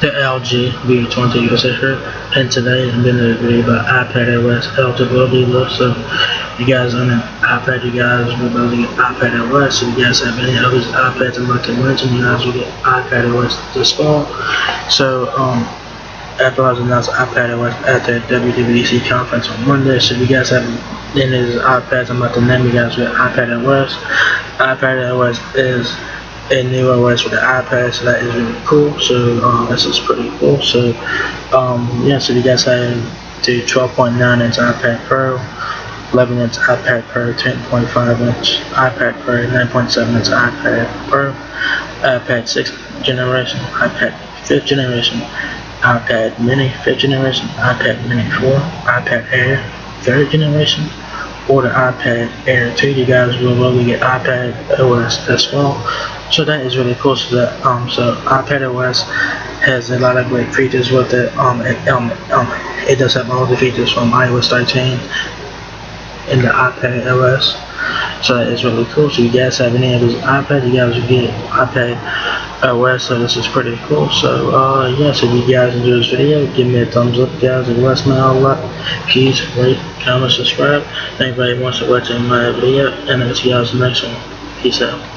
the LG B20 USA shirt, and today I'm going to video about iPadOS eligibility list. So you guys on an iPad, you guys will be able to get iPadOS. So if you guys have any other iPads I'm not going to mention, you guys will get iPadOS this fall. So Apple has announced iPadOS at the WWDC conference on Monday. So if you guys have any of these iPads I'm about to name, you guys will get iPadOS. iPadOS is a new OS for the iPad, so that is really cool. So this is pretty cool. So yeah, so you guys have the 12.9 inch iPad Pro, 11 inch iPad Pro, 10.5 inch iPad Pro, 9.7 inch iPad Pro, iPad 6th generation, iPad 5th generation, iPad Mini 5th generation, iPad Mini 4, iPad Air 3rd generation, or the iPad Air 2. You guys will really get iPadOS as well. So that is really cool. So that so iPadOS has a lot of great features with it. It does have all the features from iOS 13 in the iPadOS. So that is really cool. So you guys have any of those iPads, you guys will get iPadOS. So this is pretty cool. So yeah, so if you guys enjoyed this video, give me a thumbs up, guys. It lets me out a lot. Please rate, comment, subscribe. Thank you very much for watching my video, and I'll see you guys in the next one. Peace out.